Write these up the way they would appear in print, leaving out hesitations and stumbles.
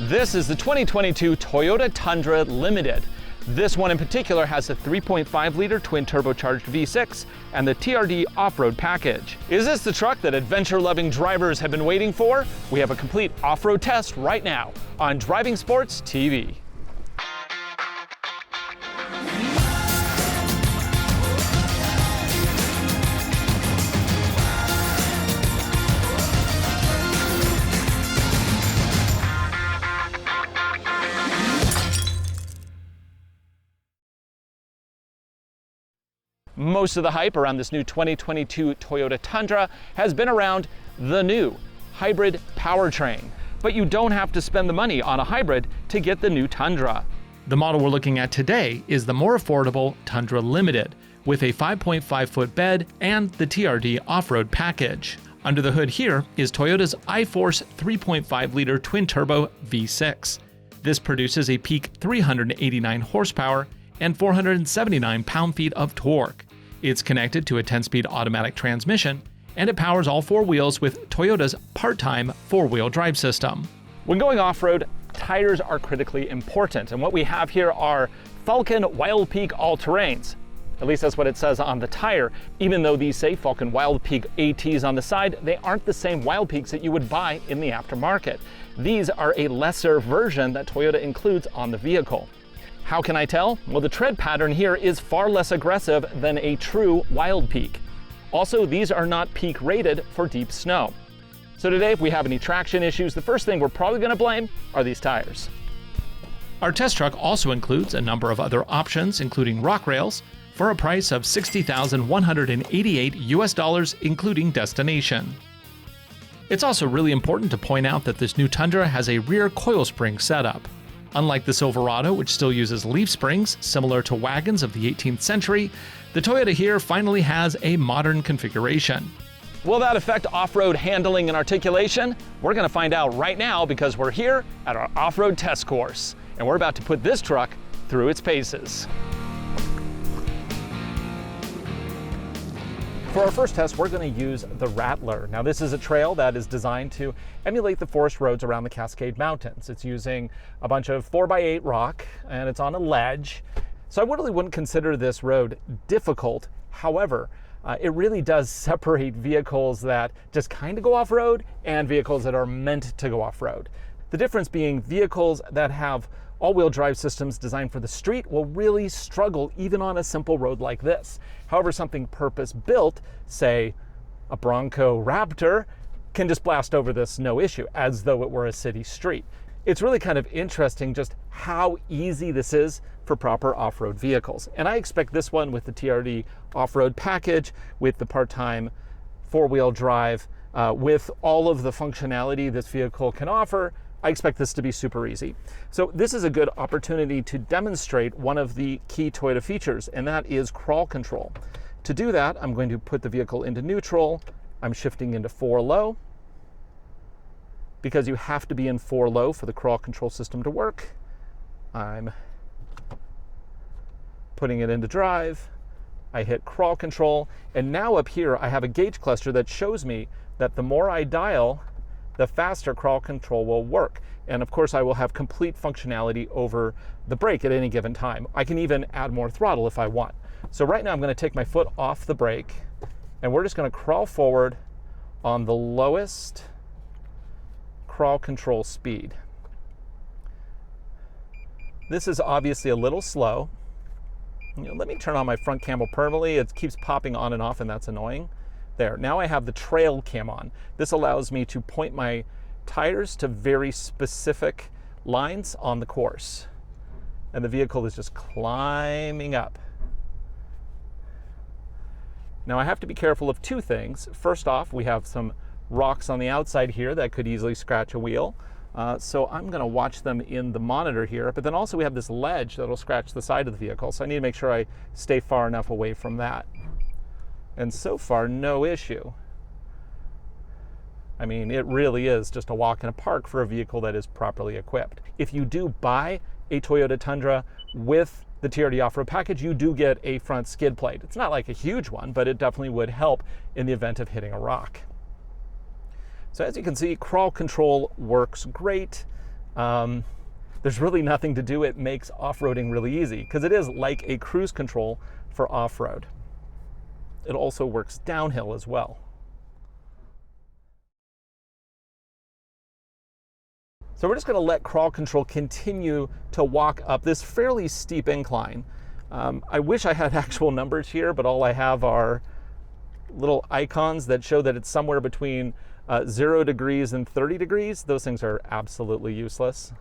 This is the 2022 Toyota Tundra Limited. This one in particular has a 3.5-liter twin-turbocharged V6 and the TRD Off-Road Package. Is this the truck that adventure-loving drivers have been waiting for? We have a complete off-road test right now on Driving Sports TV. Most of the hype around this new 2022 Toyota Tundra has been around the new hybrid powertrain. But you don't have to spend the money on a hybrid to get the new Tundra. The model we're looking at today is the more affordable Tundra Limited, with a 5.5-foot bed and the TRD Off-Road Package. Under the hood here is Toyota's iForce 3.5-liter twin-turbo V6. This produces a peak 389 horsepower and 479 pound-feet of torque. It's connected to a 10-speed automatic transmission, and it powers all four wheels with Toyota's part-time four-wheel drive system. When going off-road, tires are critically important, and what we have here are Falken Wild Peak all-terrains. At least that's what it says on the tire. Even though these say Falken Wild Peak ATs on the side, they aren't the same Wild Peaks that you would buy in the aftermarket. These are a lesser version that Toyota includes on the vehicle. How can I tell? Well, the tread pattern here is far less aggressive than a true Wild Peak. Also, these are not peak rated for deep snow. So today, if we have any traction issues, the first thing we're probably going to blame are these tires. Our test truck also includes a number of other options, including rock rails, for a price of $60,188 US, including destination. It's also really important to point out that this new Tundra has a rear coil spring setup. Unlike the Silverado, which still uses leaf springs, similar to wagons of the 18th century, the Toyota here finally has a modern configuration. Will that affect off-road handling and articulation? We're going to find out right now because we're here at our off-road test course, and we're about to put this truck through its paces. For our first test, we're going to use the Rattler. Now, this is a trail that is designed to emulate the forest roads around the Cascade Mountains. It's using a bunch of 4x8 rock, and it's on a ledge. So I really wouldn't consider this road difficult. However, it really does separate vehicles that just kind of go off-road and vehicles that are meant to go off-road. The difference being vehicles that have all-wheel drive systems designed for the street will really struggle even on a simple road like this. However, something purpose-built, say a Bronco Raptor, can just blast over this no issue, as though it were a city street. It's really kind of interesting just how easy this is for proper off-road vehicles. And I expect this one with the TRD Off-Road Package, with the part-time four-wheel drive, with all of the functionality this vehicle can offer, I expect this to be super easy. So this is a good opportunity to demonstrate one of the key Toyota features, and that is crawl control. To do that, I'm going to put the vehicle into neutral. I'm shifting into 4 low, because you have to be in 4 low for the crawl control system to work. I'm putting it into drive. I hit crawl control, and now up here I have a gauge cluster that shows me that the more I dial, the faster crawl control will work. And of course, I will have complete functionality over the brake at any given time. I can even add more throttle if I want. So right now I'm going to take my foot off the brake, and we're just going to crawl forward on the lowest crawl control speed. This is obviously a little slow. Let me turn on my front cam permanently. It keeps popping on and off, and that's annoying. There, now I have the trail cam on. This allows me to point my tires to very specific lines on the course. And the vehicle is just climbing up. Now I have to be careful of two things. First off, we have some rocks on the outside here that could easily scratch a wheel. So I'm going to watch them in the monitor here. But then also we have this ledge that will scratch the side of the vehicle. So I need to make sure I stay far enough away from that. And so far, no issue. I mean, it really is just a walk in a park for a vehicle that is properly equipped. If you do buy a Toyota Tundra with the TRD Off-Road Package, you do get a front skid plate. It's not like a huge one, but it definitely would help in the event of hitting a rock. So as you can see, crawl control works great. there's really nothing to do. It makes off-roading really easy because it is like a cruise control for off-road. It also works downhill as well. So we're just going to let crawl control continue to walk up this fairly steep incline. I wish I had actual numbers here, but all I have are little icons that show that it's somewhere between 0 degrees and 30 degrees. Those things are absolutely useless.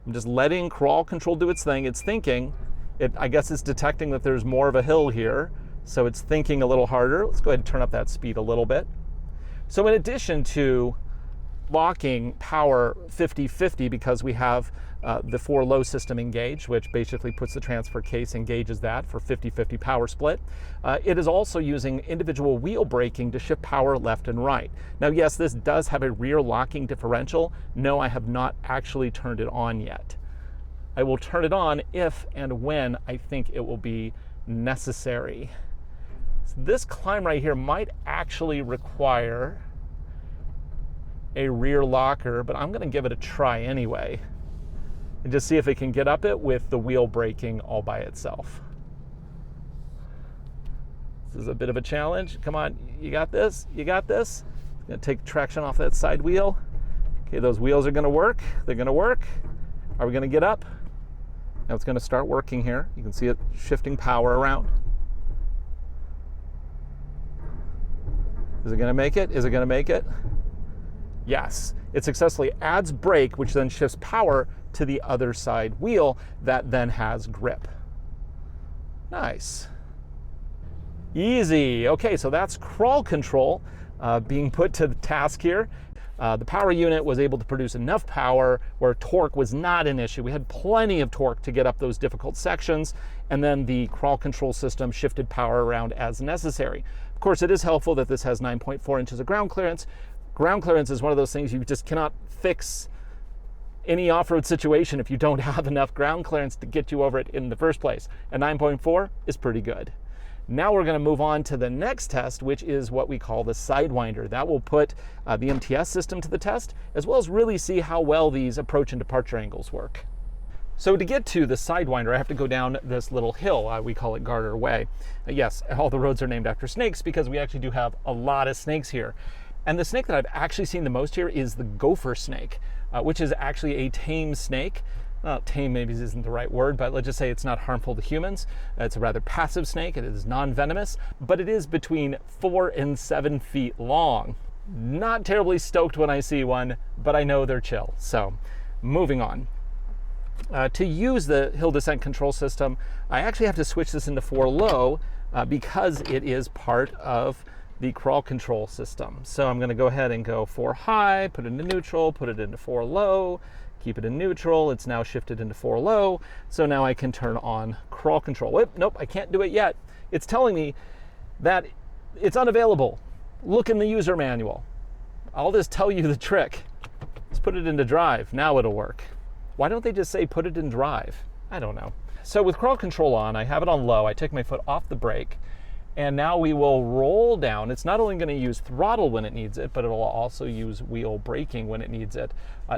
I'm just letting crawl control do its thing. It's thinking. I guess it's detecting that there's more of a hill here, so it's thinking a little harder. Let's go ahead and turn up that speed a little bit. So in addition to locking power 50-50, because we have the 4-low system engaged, which basically puts the transfer case, engages that for 50-50 power split, it is also using individual wheel braking to shift power left and right. Now, yes, this does have a rear locking differential. No, I have not actually turned it on yet. I will turn it on if and when I think it will be necessary. So this climb right here might actually require a rear locker, but I'm going to give it a try anyway and just see if it can get up it with the wheel braking all by itself. This is a bit of a challenge. Come on, you got this, you got this. I'm going to take traction off that side wheel. Okay, those wheels are going to work. They're going to work. Are we going to get up? Now it's going to start working here. You can see it shifting power around. Is it going to make it? Is it going to make it? Yes. It successfully adds brake, which then shifts power to the other side wheel that then has grip. Nice. Easy. Okay, so that's crawl control being put to the task here. The power unit was able to produce enough power where torque was not an issue. We had plenty of torque to get up those difficult sections, and then the crawl control system shifted power around as necessary. Of course, it is helpful that this has 9.4 inches of ground clearance. Ground clearance is one of those things you just cannot fix any off-road situation if you don't have enough ground clearance to get you over it in the first place. And 9.4 is pretty good. Now we're going to move on to the next test, which is what we call the Sidewinder. That will put the MTS system to the test, as well as really see how well these approach and departure angles work. So to get to the Sidewinder, I have to go down this little hill. We call it Garter Way. Yes, all the roads are named after snakes because we actually do have a lot of snakes here. And the snake that I've actually seen the most here is the gopher snake, which is actually a tame snake. Tame maybe isn't the right word, but let's just say it's not harmful to humans. It's a rather passive snake. It is non-venomous, but it is between 4 and 7 feet long. Not terribly stoked when I see one, but I know they're chill. So moving on. To use the hill descent control system, I actually have to switch this into 4-low because it is part of the crawl control system. So I'm going to go ahead and go 4-high, put it into neutral, put it into 4-low, keep it in neutral. It's now shifted into 4-low. So now I can turn on crawl control. Whoop, nope, I can't do it yet. It's telling me that it's unavailable. Look in the user manual. I'll just tell you the trick. Let's put it into drive. Now it'll work. Why don't they just say put it in drive? I don't know. So with crawl control on, I have it on low. I take my foot off the brake, and now we will roll down. It's not only going to use throttle when it needs it, but it will also use wheel braking when it needs it.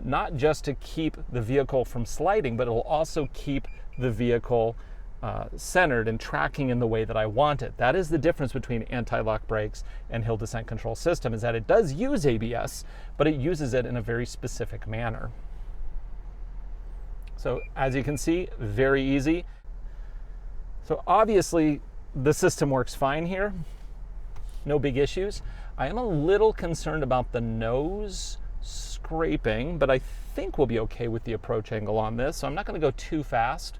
Not just to keep the vehicle from sliding, but it will also keep the vehicle centered and tracking in the way that I want it. That is the difference between anti-lock brakes and hill descent control system, is that it does use ABS, but it uses it in a very specific manner. So as you can see, very easy. So obviously the system works fine here. No big issues. I am a little concerned about the nose scraping, but I think we'll be okay with the approach angle on this. So I'm not going to go too fast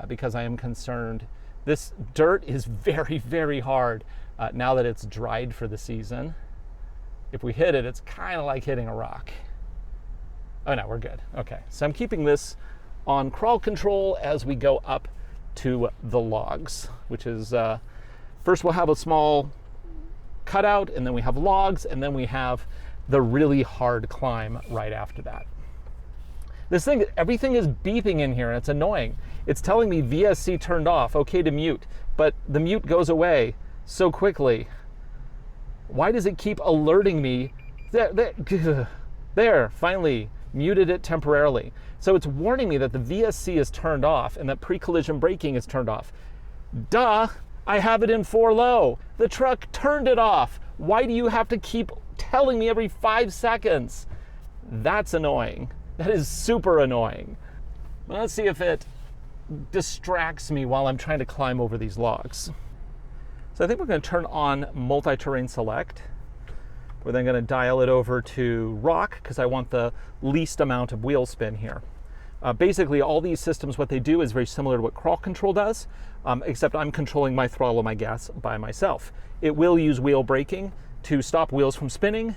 because I am concerned. This dirt is very, very hard now that it's dried for the season. If we hit it, it's kind of like hitting a rock. Oh no, we're good. Okay, so I'm keeping this on crawl control as we go up to the logs, which is first we'll have a small cutout, and then we have logs, and then we have the really hard climb right after that. This thing, everything is beeping in here, and it's annoying. It's telling me VSC turned off, okay to mute, but the mute goes away so quickly. Why does it keep alerting me? There, finally, muted it temporarily. So it's warning me that the VSC is turned off and that pre-collision braking is turned off. Duh, I have it in 4 low. The truck turned it off. Why do you have to keep telling me every 5 seconds? That's annoying. That is super annoying. Let's see if it distracts me while I'm trying to climb over these logs. So I think we're going to turn on multi-terrain select. We're then going to dial it over to rock because I want the least amount of wheel spin here. Basically, all these systems, what they do is very similar to what crawl control does, except I'm controlling my throttle and my gas by myself. It will use wheel braking to stop wheels from spinning,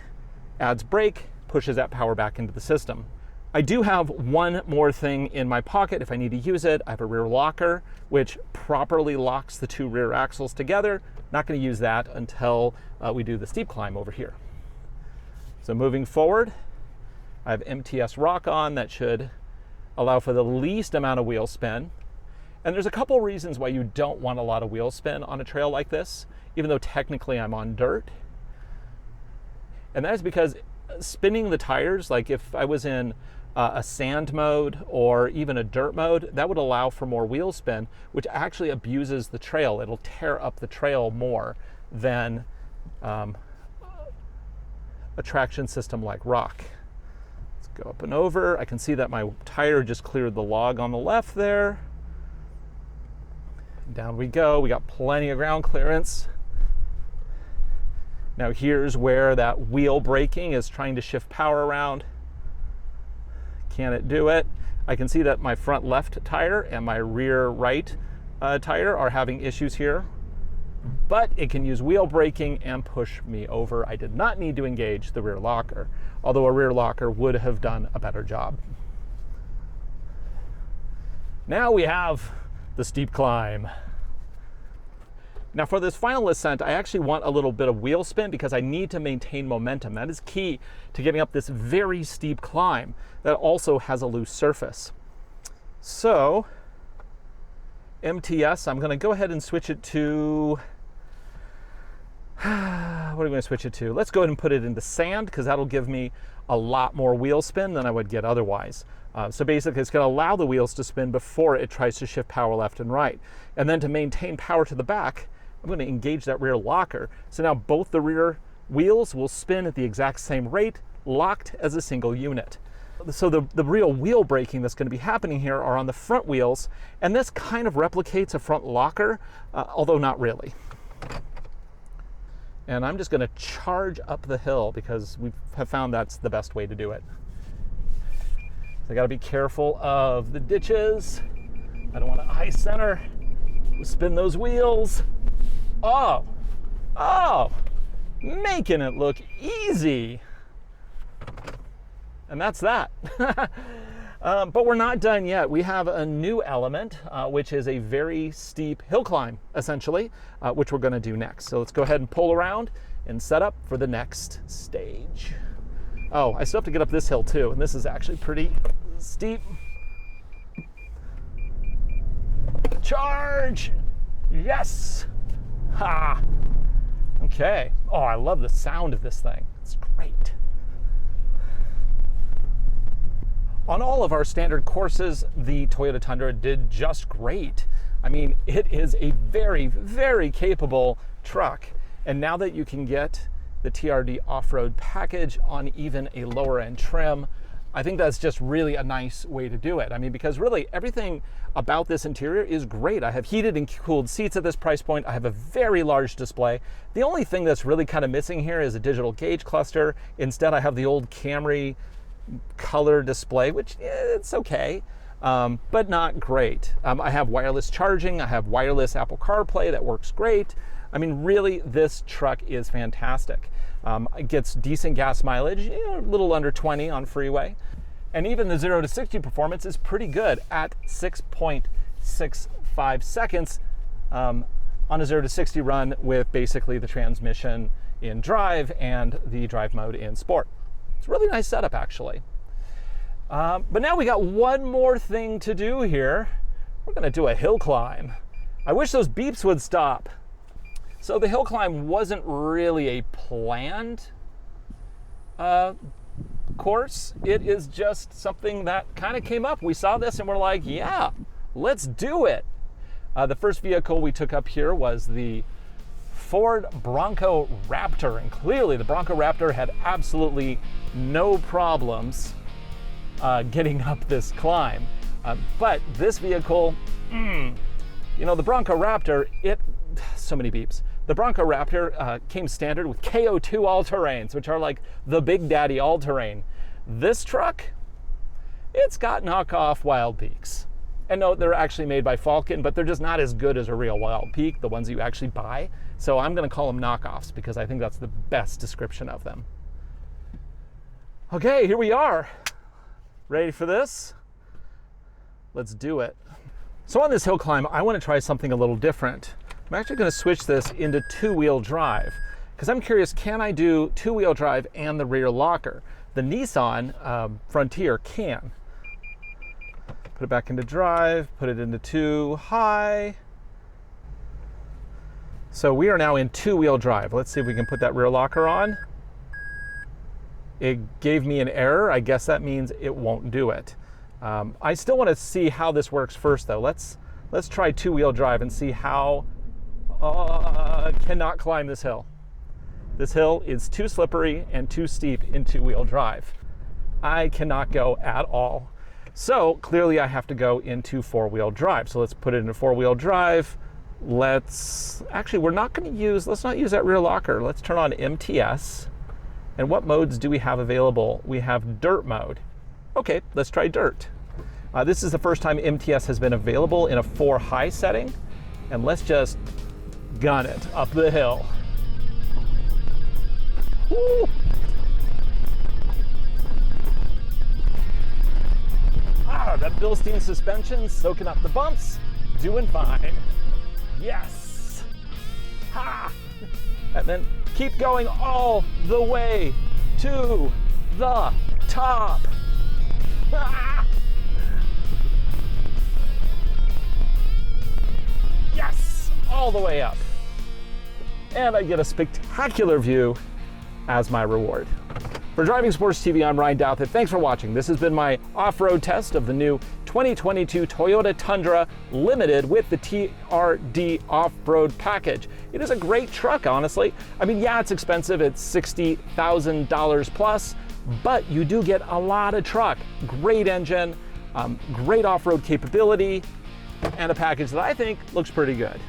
adds brake, pushes that power back into the system. I do have one more thing in my pocket if I need to use it. I have a rear locker, which properly locks the 2 rear axles together. Not going to use that until we do the steep climb over here. So moving forward, I have MTS rock on. That should allow for the least amount of wheel spin. And there's a couple reasons why you don't want a lot of wheel spin on a trail like this, even though technically I'm on dirt. And that is because spinning the tires, like if I was in a sand mode or even a dirt mode, that would allow for more wheel spin, which actually abuses the trail. It'll tear up the trail more than a traction system like rock. Let's go up and over. I can see that my tire just cleared the log on the left there. Down we go. We got plenty of ground clearance. Now here's where that wheel braking is trying to shift power around. Can it do it? I can see that my front left tire and my rear right tire are having issues here, but it can use wheel braking and push me over. I did not need to engage the rear locker, although a rear locker would have done a better job. Now we have the steep climb. Now for this final ascent, I actually want a little bit of wheel spin because I need to maintain momentum. That is key to getting up this very steep climb that also has a loose surface. So MTS, I'm going to go ahead and switch it to, what are we going to switch it to? Let's go ahead and put it into sand because that'll give me a lot more wheel spin than I would get otherwise. So basically it's going to allow the wheels to spin before it tries to shift power left and right. And then to maintain power to the back, I'm going to engage that rear locker. So now both the rear wheels will spin at the exact same rate, locked as a single unit. So the real wheel braking that's going to be happening here are on the front wheels, and this kind of replicates a front locker, although not really. And I'm just going to charge up the hill because we have found that's the best way to do it. So I got to be careful of the ditches. I don't want to high center. Spin those wheels. Oh, making it look easy. And that's that. But we're not done yet. We have a new element, which is a very steep hill climb, essentially, which we're going to do next. So let's go ahead and pull around and set up for the next stage. Oh, I still have to get up this hill too, and this is actually pretty steep. Charge! Yes! Ha! Okay. Oh, I love the sound of this thing. It's great. On all of our standard courses, the Toyota Tundra did just great. I mean, it is a very, very capable truck. And now that you can get the TRD Off-Road Package on even a lower end trim, I think that's just really a nice way to do it. I mean, because really everything about this interior is great. I have heated and cooled seats at this price point. I have a very large display. The only thing that's really kind of missing here is a digital gauge cluster. Instead, I have the old Camry color display, which it's okay, but not great. I have wireless charging. I have wireless Apple CarPlay that works great. I mean, really, this truck is fantastic. It gets decent gas mileage, a little under 20 on freeway. And even the 0 to 60 performance is pretty good at 6.65 seconds on a 0 to 60 run with basically the transmission in drive and the drive mode in sport. It's a really nice setup, actually. But now we got one more thing to do here. We're going to do a hill climb. I wish those beeps would stop. So the hill climb wasn't really a planned course, it is just something that kind of came up. We saw this and we're like, yeah, let's do it. The first vehicle we took up here was the Ford Bronco Raptor, and clearly the Bronco Raptor had absolutely no problems getting up this climb. But this vehicle, you know, the Bronco Raptor, so many beeps. The Bronco Raptor came standard with KO2 all-terrains, which are like the big daddy all-terrain. This truck, it's got knockoff Wild Peaks. And no, they're actually made by Falken, but they're just not as good as a real Wild Peak, the ones you actually buy. So I'm gonna call them knockoffs because I think that's the best description of them. Okay, here we are. Ready for this? Let's do it. So on this hill climb, I wanna try something a little different. I'm actually gonna switch this into two-wheel drive because I'm curious, can I do two-wheel drive and the rear locker? The Nissan Frontier can. Put it back into drive, put it into two, high. So we are now in two-wheel drive. Let's see if we can put that rear locker on. It gave me an error. I guess that means it won't do it. I still want to see how this works first though. Let's try two-wheel drive and see how I cannot climb this hill. This hill is too slippery and too steep in two-wheel drive. I cannot go at all. So clearly I have to go into four-wheel drive. So let's put it into four-wheel drive. Let's not use that rear locker. Let's turn on MTS. And what modes do we have available? We have dirt mode. Okay, let's try dirt. This is the first time MTS has been available in a 4 high setting. And let's just gun it up the hill. Woo! That Bilstein suspension soaking up the bumps, doing fine. Yes! Ha! And then keep going all the way to the top. Ah! Yes! All the way up. And I get a spectacular view as my reward. For Driving Sports TV, I'm Ryan Douthit. Thanks for watching. This has been my off-road test of the new 2022 Toyota Tundra Limited with the TRD Off-Road Package. It is a great truck, honestly. I mean, yeah, it's expensive. It's $60,000 plus, but you do get a lot of truck. Great engine, great off-road capability, and a package that I think looks pretty good.